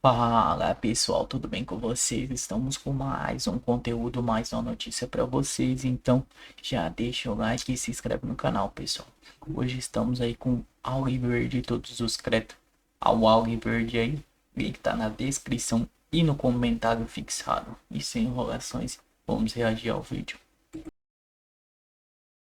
Fala pessoal, tudo bem com vocês? Estamos com mais um conteúdo, mais uma notícia para vocês. Então já deixa o like e se inscreve no canal, pessoal. Hoje estamos aí com Alviverde, todos os créditos ao Alviverde aí. Link tá na descrição e no comentário fixado. E sem enrolações, vamos reagir ao vídeo.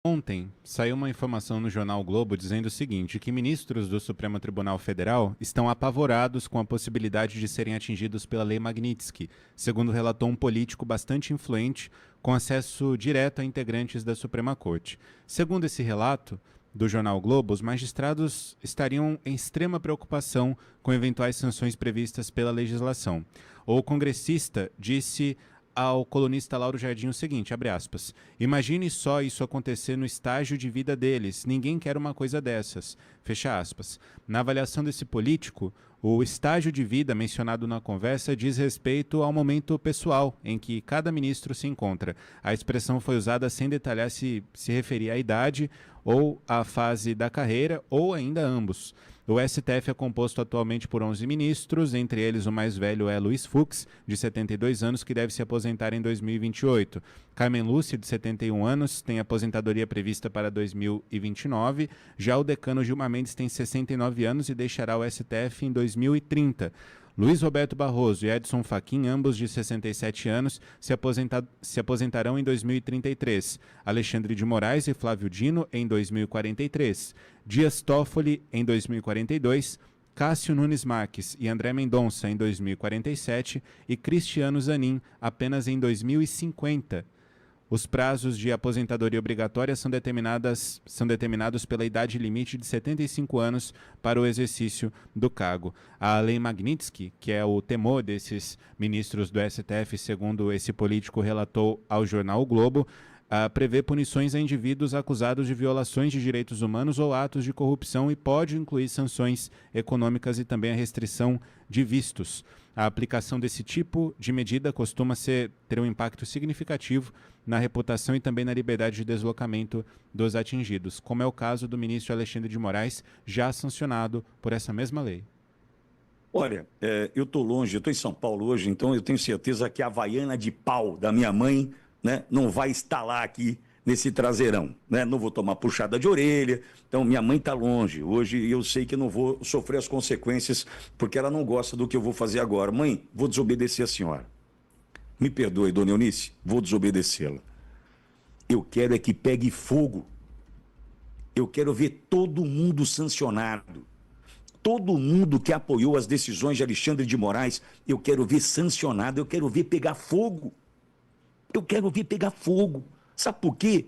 Ontem, saiu uma informação no jornal o Globo dizendo o seguinte, que ministros do Supremo Tribunal Federal estão apavorados com a possibilidade de serem atingidos pela Lei Magnitsky, segundo relatou um político bastante influente com acesso direto a integrantes da Suprema Corte. Segundo esse relato do jornal o Globo, os magistrados estariam em extrema preocupação com eventuais sanções previstas pela legislação. O congressista disse ao colunista Lauro Jardim o seguinte, abre aspas, imagine só isso acontecer no estágio de vida deles, ninguém quer uma coisa dessas, fecha aspas. Na avaliação desse político, o estágio de vida mencionado na conversa diz respeito ao momento pessoal em que cada ministro se encontra. A expressão foi usada sem detalhar se referia à idade ou à fase da carreira ou ainda ambos. O STF é composto atualmente por 11 ministros, entre eles o mais velho é Luiz Fux, de 72 anos, que deve se aposentar em 2028. Carmen Lúcia, de 71 anos, tem aposentadoria prevista para 2029. Já o decano Gilmar Mendes tem 69 anos e deixará o STF em 2030. Luiz Roberto Barroso e Edson Fachin, ambos de 67 anos, se aposentarão em 2033. Alexandre de Moraes e Flávio Dino em 2043. Dias Toffoli em 2042. Cássio Nunes Marques e André Mendonça em 2047 e Cristiano Zanin apenas em 2050. Os prazos de aposentadoria obrigatória são determinados pela idade limite de 75 anos para o exercício do cargo. A Lei Magnitsky, que é o temor desses ministros do STF, segundo esse político relatou ao jornal O Globo, prevê punições a indivíduos acusados de violações de direitos humanos ou atos de corrupção e pode incluir sanções econômicas e também a restrição de vistos. A aplicação desse tipo de medida costuma ter um impacto significativo na reputação e também na liberdade de deslocamento dos atingidos, como é o caso do ministro Alexandre de Moraes, já sancionado por essa mesma lei. Olha, eu estou longe, eu estou em São Paulo hoje, então eu tenho certeza que a Havaiana de pau da minha mãe, né, não vai instalar aqui nesse traseirão, né? Não vou tomar puxada de orelha, então minha mãe está longe hoje e eu sei que não vou sofrer as consequências porque ela não gosta do que eu vou fazer agora. Mãe, vou desobedecer a senhora. Me perdoe, dona Eunice, vou desobedecê-la. Eu quero é que pegue fogo. Eu quero ver todo mundo sancionado. Todo mundo que apoiou as decisões de Alexandre de Moraes, eu quero ver sancionado, eu quero ver pegar fogo. Eu quero ver pegar fogo. Sabe por quê?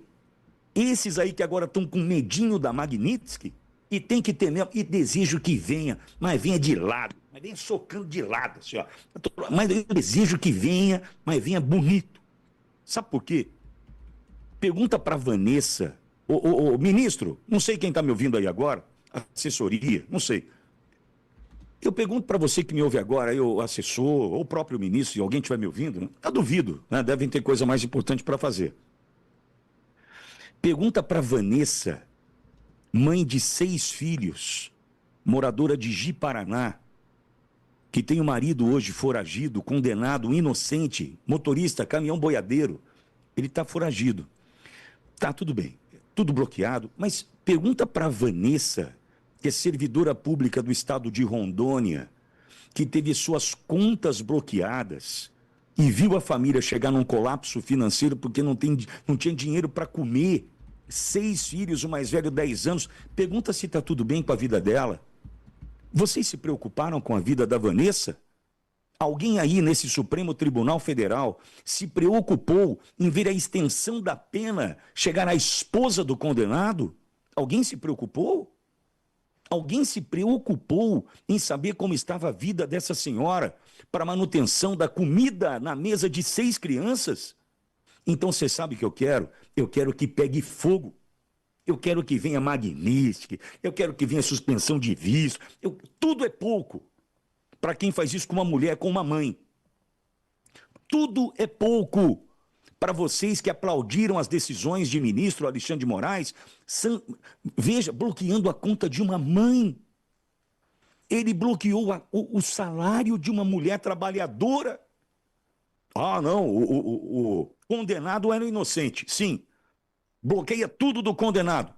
Esses aí que agora estão com medinho da Magnitsky, e tem que ter mesmo, e desejo que venha, mas venha de lado, mas venha socando de lado, assim, ó. Mas eu desejo que venha, mas venha bonito. Sabe por quê? Pergunta para Vanessa, ô, ministro, não sei quem está me ouvindo aí agora, assessoria, não sei. Eu pergunto para você que me ouve agora, o assessor, ou o próprio ministro, se alguém estiver me ouvindo, né? Eu duvido, né? Devem ter coisa mais importante para fazer. Pergunta para Vanessa, mãe de 6 filhos, moradora de Ji-Paraná, que tem um marido hoje foragido, condenado, inocente, motorista, caminhão boiadeiro. Ele está foragido. Tá, tudo bem, tudo bloqueado, mas pergunta para Vanessa, que é servidora pública do estado de Rondônia, que teve suas contas bloqueadas e viu a família chegar num colapso financeiro porque não tinha dinheiro para comer. 6 filhos, o mais velho 10 anos. Pergunta se está tudo bem com a vida dela. Vocês se preocuparam com a vida da Vanessa? Alguém aí nesse Supremo Tribunal Federal se preocupou em ver a extensão da pena chegar à esposa do condenado? Alguém se preocupou? Alguém se preocupou em saber como estava a vida dessa senhora para a manutenção da comida na mesa de 6 crianças? Então você sabe o que eu quero? Eu quero que pegue fogo. Eu quero que venha Magnitsky, eu quero que venha suspensão de visto. Tudo é pouco para quem faz isso com uma mulher, com uma mãe. Tudo é pouco para vocês que aplaudiram as decisões de ministro Alexandre de Moraes, veja, bloqueando a conta de uma mãe. Ele bloqueou o salário de uma mulher trabalhadora. Ah, não, o condenado era inocente. Sim, bloqueia tudo do condenado.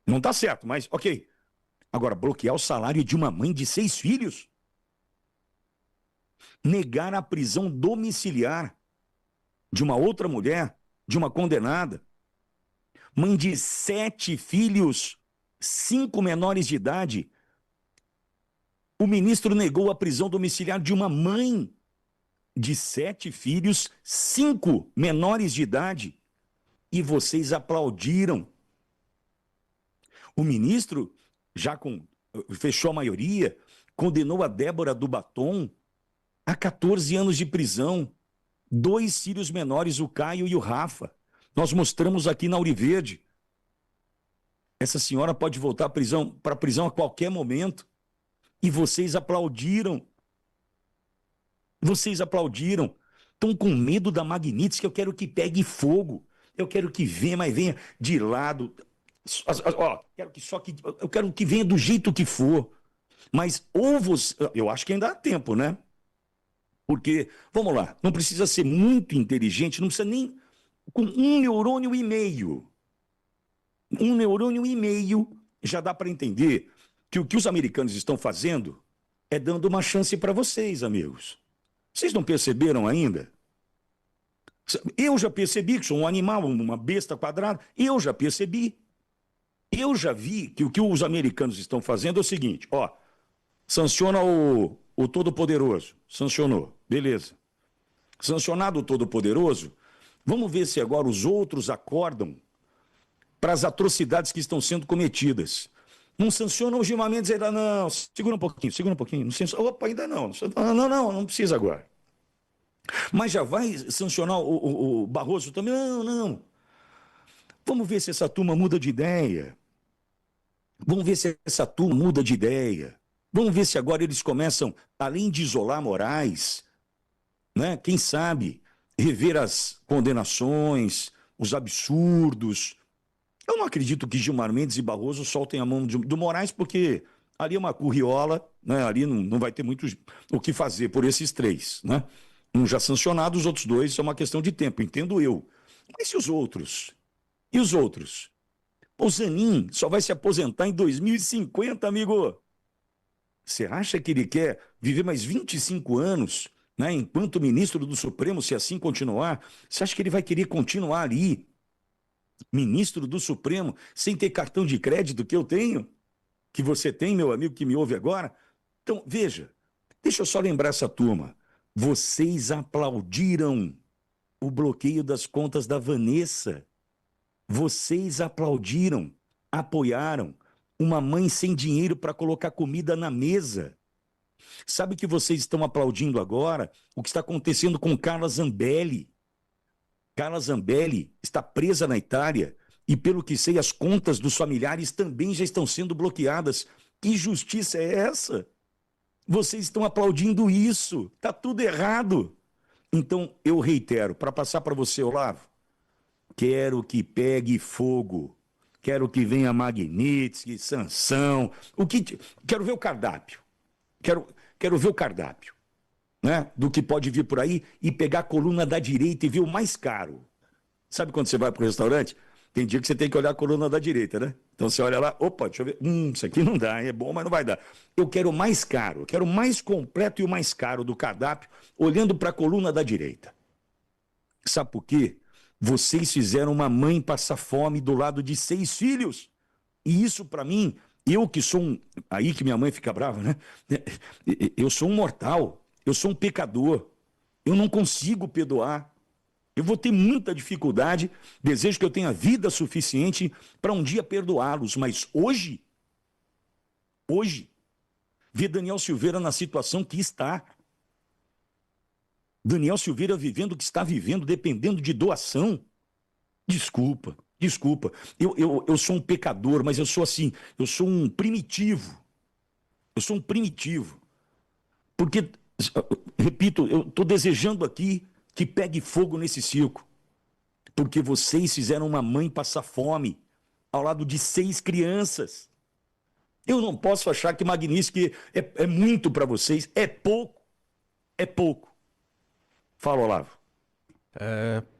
Não está certo, mas ok. Agora, bloquear o salário de uma mãe de 6 filhos? Negar a prisão domiciliar de uma outra mulher, de uma condenada. Mãe de 7 filhos, 5 menores de idade. O ministro negou a prisão domiciliar de uma mãe de 7 filhos, 5 menores de idade. E vocês aplaudiram. O ministro, fechou a maioria, condenou a Débora do Batom a 14 anos de prisão. 2 filhos menores, o Caio e o Rafa. Nós mostramos aqui na Auriverde. Essa senhora pode voltar para a prisão a qualquer momento. E vocês aplaudiram. Vocês aplaudiram. Estão com medo da Magnitsky, eu quero que pegue fogo. Eu quero que venha, mas venha de lado. Eu quero que venha do jeito que for. Mas ou você... Eu acho que ainda há tempo, né? Porque, vamos lá, não precisa ser muito inteligente, não precisa nem... Com 1,5 neurônio. 1,5 neurônio já dá para entender que o que os americanos estão fazendo é dando uma chance para vocês, amigos. Vocês não perceberam ainda? Eu já percebi que sou um animal, uma besta quadrada. Eu já percebi. Eu já vi que o que os americanos estão fazendo é o seguinte, ó, sanciona o Todo-Poderoso. Sancionou, beleza. Sancionado o Todo-Poderoso, vamos ver se agora os outros acordam para as atrocidades que estão sendo cometidas. Não sancionam o Gilmar Mendes ainda não. Segura um pouquinho. Não sanciona, opa, ainda não. Não precisa agora. Mas já vai sancionar o Barroso também? Não. Vamos ver se essa turma muda de ideia. Vamos ver se agora eles começam, além de isolar Moraes, né, quem sabe, rever as condenações, os absurdos. Eu não acredito que Gilmar Mendes e Barroso soltem a mão do Moraes, porque ali é uma curriola, né, ali não vai ter muito o que fazer por esses 3. Né? Um já sancionado, os outros 2 é uma questão de tempo, entendo eu. Mas e os outros? O Zanin só vai se aposentar em 2050, amigo. Você acha que ele quer viver mais 25 anos, né, enquanto ministro do Supremo, se assim continuar? Você acha que ele vai querer continuar ali, ministro do Supremo, sem ter cartão de crédito que eu tenho? Que você tem, meu amigo que me ouve agora? Então, veja, deixa eu só lembrar essa turma. Vocês aplaudiram o bloqueio das contas da Vanessa. Vocês aplaudiram, apoiaram uma mãe sem dinheiro para colocar comida na mesa. Sabe o que vocês estão aplaudindo agora? O que está acontecendo com Carla Zambelli. Carla Zambelli está presa na Itália e, pelo que sei, as contas dos familiares também já estão sendo bloqueadas. Que justiça é essa? Vocês estão aplaudindo isso. Está tudo errado. Então, eu reitero, para passar para você, Olavo, quero que pegue fogo. Quero que venha Magnitsky, sanção. Quero ver o cardápio. Quero ver o cardápio, né? Do que pode vir por aí e pegar a coluna da direita e ver o mais caro. Sabe quando você vai para o restaurante? Tem dia que você tem que olhar a coluna da direita, né? Então você olha lá, opa, deixa eu ver. Isso aqui não dá, é bom, mas não vai dar. Eu quero o mais caro, quero o mais completo e o mais caro do cardápio, olhando para a coluna da direita. Sabe por quê? Vocês fizeram uma mãe passar fome do lado de 6 filhos. E isso, para mim, eu que sou aí que minha mãe fica brava, né? Eu sou um mortal, eu sou um pecador. Eu não consigo perdoar. Eu vou ter muita dificuldade. Desejo que eu tenha vida suficiente para um dia perdoá-los. Mas hoje, ver Daniel Silveira na situação que está. Daniel Silveira vivendo o que está vivendo, dependendo de doação. Desculpa. Eu sou um pecador, mas eu sou assim, eu sou um primitivo. Porque, repito, eu estou desejando aqui que pegue fogo nesse circo. Porque vocês fizeram uma mãe passar fome ao lado de 6 crianças. Eu não posso achar que Magnitsky é muito para vocês. É pouco. É pouco. Fala, Olavo.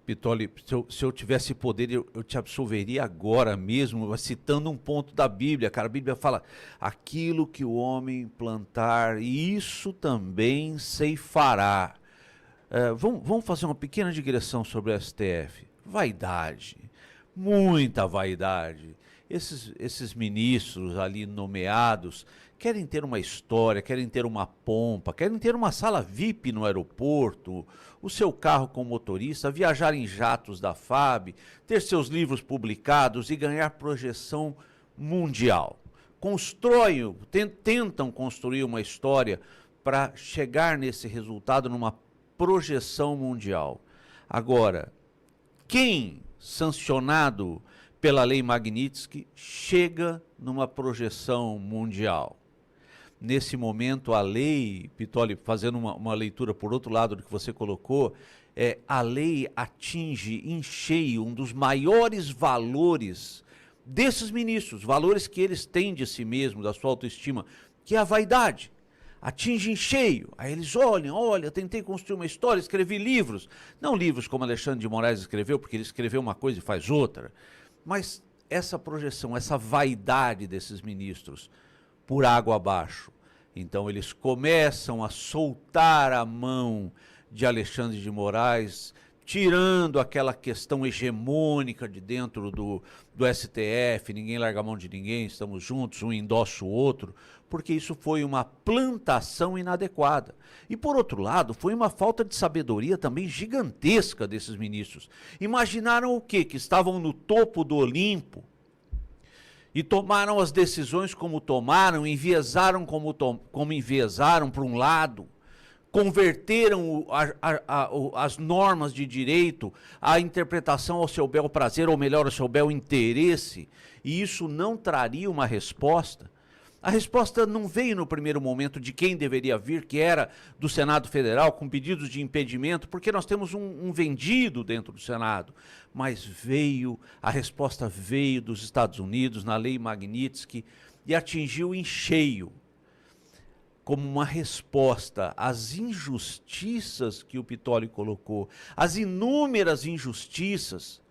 Pitoli, se eu tivesse poder, eu te absolveria agora mesmo, citando um ponto da Bíblia, cara. A Bíblia fala, aquilo que o homem plantar, isso também ceifará. Vamos fazer uma pequena digressão sobre o STF. Vaidade, muita vaidade. Esses ministros ali nomeados querem ter uma história, querem ter uma pompa, querem ter uma sala VIP no aeroporto, o seu carro com motorista, viajar em jatos da FAB, ter seus livros publicados e ganhar projeção mundial. Tentam construir uma história para chegar nesse resultado numa projeção mundial. Agora, quem sancionado pela lei Magnitsky chega numa projeção mundial? Nesse momento, a lei, Pitoli, fazendo uma leitura por outro lado do que você colocou, a lei atinge em cheio um dos maiores valores desses ministros, valores que eles têm de si mesmos, da sua autoestima, que é a vaidade. Atinge em cheio. Aí eles olha, tentei construir uma história, escrevi livros. Não livros como Alexandre de Moraes escreveu, porque ele escreveu uma coisa e faz outra. Mas essa projeção, essa vaidade desses ministros, por água abaixo. Então eles começam a soltar a mão de Alexandre de Moraes, tirando aquela questão hegemônica de dentro do STF, ninguém larga a mão de ninguém, estamos juntos, um endossa o outro, porque isso foi uma plantação inadequada. E por outro lado, foi uma falta de sabedoria também gigantesca desses ministros. Imaginaram o quê? Que estavam no topo do Olimpo, e tomaram as decisões como tomaram, enviesaram como enviesaram para um lado, converteram as normas de direito à interpretação ao seu bel prazer, ou melhor, ao seu bel interesse, e isso não traria uma resposta. A resposta não veio no primeiro momento de quem deveria vir, que era do Senado Federal, com pedidos de impedimento, porque nós temos um vendido dentro do Senado. Mas a resposta veio dos Estados Unidos, na lei Magnitsky, e atingiu em cheio, como uma resposta às injustiças que o Pitoli colocou, às inúmeras injustiças,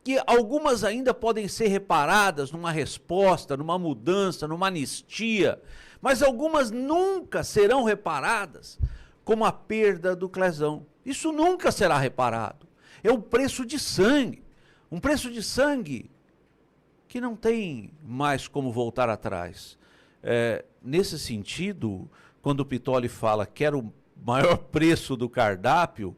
que algumas ainda podem ser reparadas numa resposta, numa mudança, numa anistia, mas algumas nunca serão reparadas, como a perda do Clezão. Isso nunca será reparado. É o preço de sangue, um preço de sangue que não tem mais como voltar atrás. Nesse sentido, quando o Pitoli fala que era o maior preço do cardápio,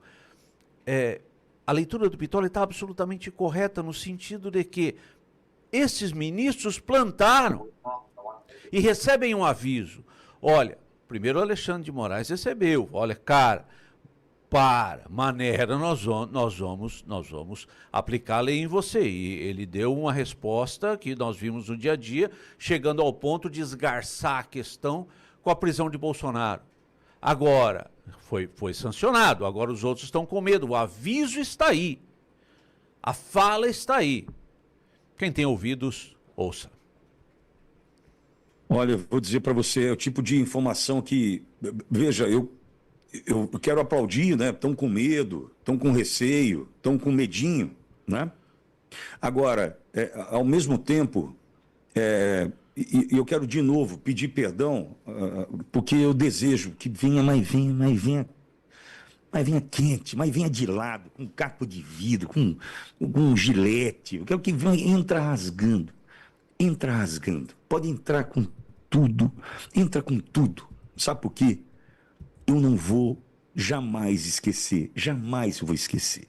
a leitura do Pitoli está absolutamente correta no sentido de que esses ministros plantaram e recebem um aviso. Olha, primeiro o Alexandre de Moraes recebeu, olha, cara, maneira, nós vamos aplicar a lei em você. E ele deu uma resposta que nós vimos no dia a dia, chegando ao ponto de esgarçar a questão com a prisão de Bolsonaro. Agora, foi sancionado, agora os outros estão com medo, o aviso está aí, a fala está aí. Quem tem ouvidos, ouça. Olha, eu vou dizer para você, é o tipo de informação que, veja, eu quero aplaudir, né? Estão com medo, estão com receio, estão com medinho, né? Agora, ao mesmo tempo, e eu quero de novo pedir perdão, porque eu desejo que venha, mas venha quente, mas venha de lado, com caco de vidro, com um gilete. Eu quero que venha, entra rasgando, pode entrar com tudo, entra com tudo. Sabe por quê? Eu não vou jamais esquecer, jamais eu vou esquecer,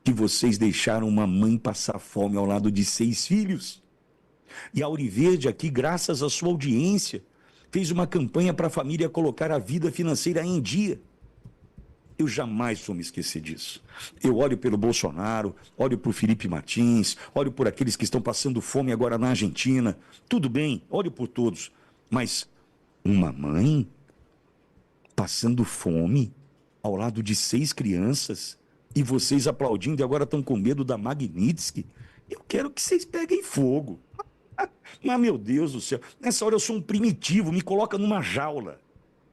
que vocês deixaram uma mãe passar fome ao lado de 6 filhos. E a Auriverde aqui, graças à sua audiência, fez uma campanha para a família colocar a vida financeira em dia. Eu jamais vou me esquecer disso. Eu olho pelo Bolsonaro, olho por Felipe Martins, olho por aqueles que estão passando fome agora na Argentina. Tudo bem, olho por todos. Mas uma mãe passando fome ao lado de 6 crianças e vocês aplaudindo e agora estão com medo da Magnitsky? Eu quero que vocês peguem fogo. Mas, meu Deus do céu, nessa hora eu sou um primitivo, me coloca numa jaula.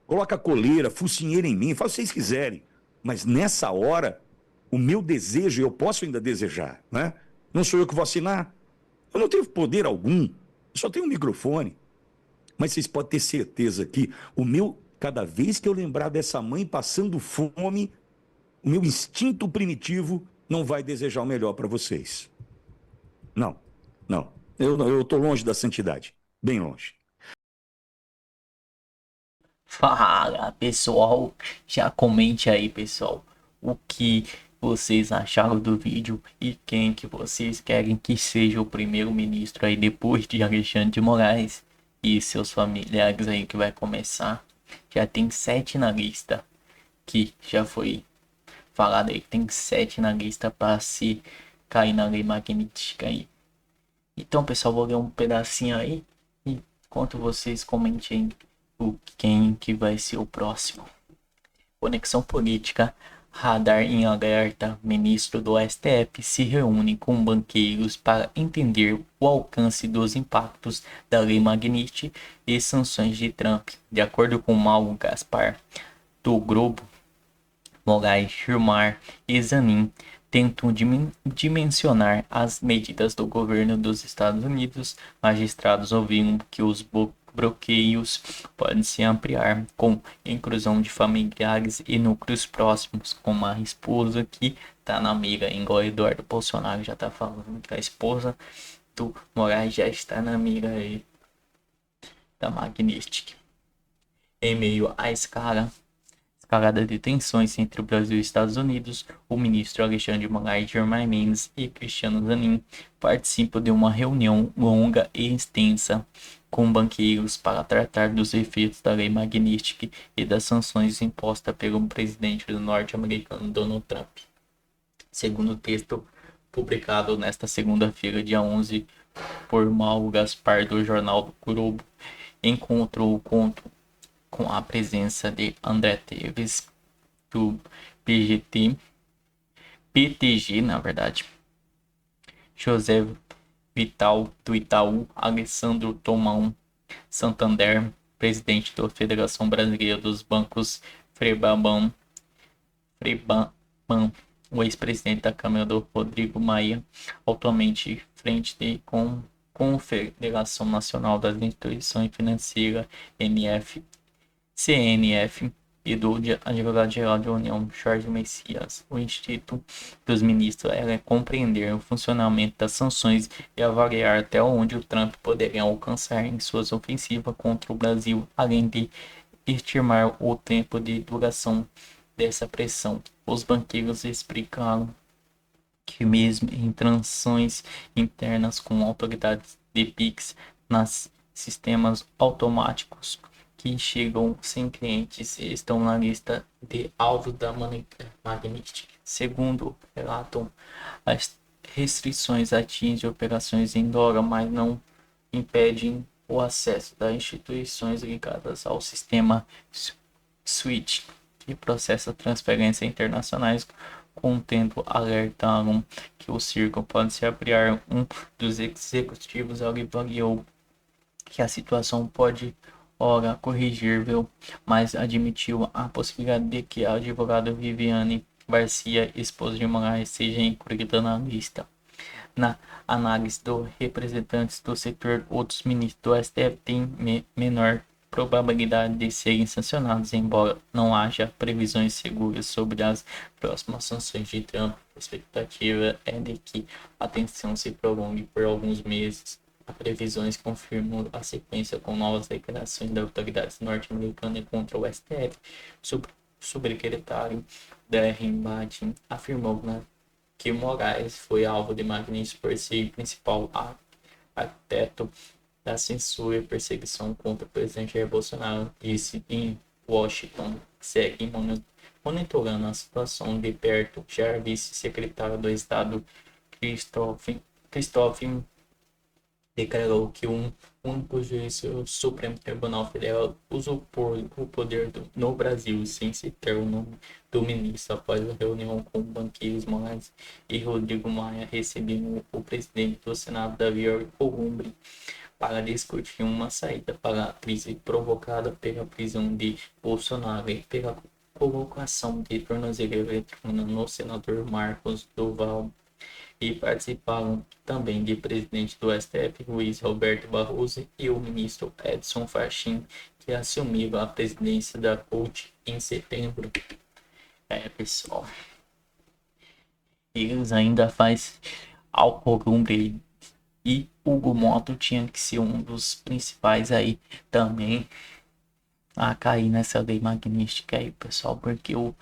Coloca coleira, focinheira em mim, faz o que vocês quiserem. Mas nessa hora, o meu desejo, eu posso ainda desejar, né? Não sou eu que vou assinar. Eu não tenho poder algum, eu só tenho um microfone. Mas vocês podem ter certeza que cada vez que eu lembrar dessa mãe passando fome, o meu instinto primitivo não vai desejar o melhor para vocês. Não, não. Eu estou longe da santidade, bem longe. Fala pessoal, já comente aí pessoal o que vocês acharam do vídeo e quem que vocês querem que seja o primeiro-ministro aí depois de Alexandre de Moraes e seus familiares aí que vai começar. Já tem 7 na lista que já foi falado aí, tem 7 na lista para se cair na lei magnífica aí. Então pessoal, vou ler um pedacinho aí e enquanto vocês comentem quem que vai ser o próximo. Conexão política. Radar em alerta. Ministro do STF se reúne com banqueiros para entender o alcance dos impactos da Lei Magnitsky e sanções de Trump. De acordo com Mauro Gaspar, do Globo, Moraes, Gilmar e Zanin tentam dimensionar as medidas do governo dos Estados Unidos. Magistrados ouviram que os bloqueios podem se ampliar com inclusão de familiares e núcleos próximos, como a esposa que tá na mira, igual Eduardo Bolsonaro já tá falando que a esposa do Moraes já está na mira aí da Magnitsky. Em meio à escalada de tensões entre o Brasil e Estados Unidos, o ministro Alexandre de Moraes, Gilmar Mendes e Cristiano Zanin participam de uma reunião longa e extensa com banqueiros para tratar dos efeitos da Lei Magnitsky e das sanções impostas pelo presidente norte-americano Donald Trump. Segundo o texto publicado nesta segunda-feira, dia 11, por Mauro Gaspar, do jornal do Globo, encontrou o conto com a presença de André Teves, do PTG, na verdade, José Vital, do Itaú, Alessandro Tomão, Santander, presidente da Federação Brasileira dos Bancos, Febraban, o ex-presidente da Câmara do Rodrigo Maia, atualmente frente de Confederação Nacional das Instituições Financeiras, CNF, e do advogado-geral da União, Jorge Messias. O Instituto dos Ministros é compreender o funcionamento das sanções e avaliar até onde o Trump poderia alcançar em suas ofensivas contra o Brasil, além de estimar o tempo de duração dessa pressão. Os banqueiros explicaram que mesmo em transações internas com autoridades de PIX nas sistemas automáticos que chegam sem clientes estão na lista de alvos da Magnitsky. Segundo relatam, as restrições atingem operações em dólar, mas não impedem o acesso das instituições ligadas ao sistema SWIFT, que processa transferências internacionais, contendo alertaram que o circo pode se ampliar. Um dos executivos avaliou que a situação pode ora corrigível, mas admitiu a possibilidade de que a advogada Viviane Garcia, esposa de Moraes, seja incluída na lista. Na análise dos representantes do setor, outros ministros do STF têm menor probabilidade de serem sancionados, embora não haja previsões seguras sobre as próximas sanções de Trump. A expectativa é de que a tensão se prolongue por alguns meses. As previsões confirmam a sequência com novas declarações das autoridades norte-americanas contra o STF. O subsecretário Darren Batin afirmou que Moraes foi alvo de Magnitsky por ser principal arquiteto da censura e perseguição contra o presidente Jair Bolsonaro. Disse em Washington que segue monitorando a situação de perto. Já vice-secretário do Estado Christophe declarou que O único juiz do Supremo Tribunal Federal usurpou o poder no Brasil sem citar o nome do ministro após a reunião com banqueiros Moraes e Rodrigo Maia, recebendo o presidente do Senado, Davi Alcolumbre, para discutir uma saída para a crise provocada pela prisão de Bolsonaro e pela colocação de tornozeleira eletrônica no senador Marcos Duval. E participaram também de presidente do STF, Luiz Roberto Barroso, e o ministro Edson Fachin, que assumiu a presidência da Corte em setembro. Pessoal, eles ainda faz Alcolumbre e Hugo Motta tinha que ser um dos principais aí também a cair nessa lei magnífica aí, pessoal, porque o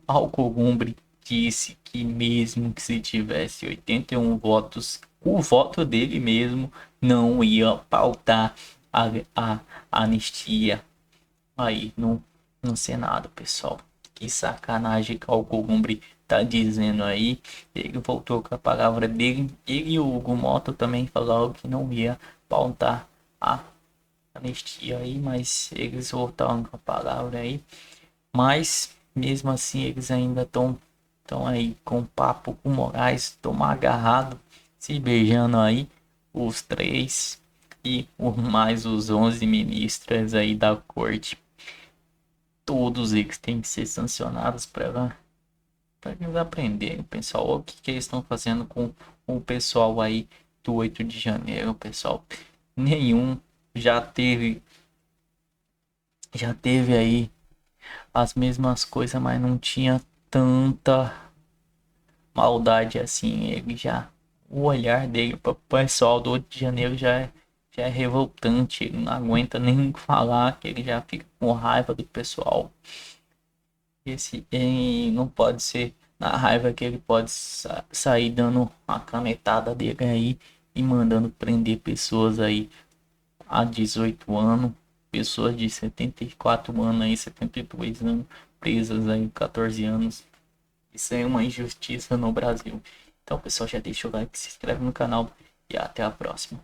Alcolumbre disse que mesmo que se tivesse 81 votos, o voto dele mesmo não ia pautar a anistia aí no Senado, pessoal. Que sacanagem que o Alcolumbre tá dizendo aí. Ele voltou com a palavra dele. Ele e o Hugo Motta também falaram que não ia pautar a anistia aí, mas eles voltaram com a palavra aí. Mas mesmo assim eles ainda estão aí com papo com Moraes, estão agarrados, se beijando aí, os três e mais os 11 ministros aí da corte. Todos eles têm que ser sancionados para eles aprenderem, pessoal, o que eles estão fazendo com o pessoal aí do 8 de janeiro, pessoal. Nenhum já teve aí as mesmas coisas, mas não tinha tanta maldade assim. O olhar dele para o pessoal do 8 de janeiro já é revoltante. Ele não aguenta nem falar, que ele já fica com raiva do pessoal. Não pode ser na raiva que ele pode sair dando uma canetada dele aí e mandando prender pessoas aí há 18 anos, pessoas de 74 anos aí, 72 anos, presas aí 14 anos. Isso é uma injustiça no Brasil. Então, pessoal, já deixa o like, se inscreve no canal e até a próxima.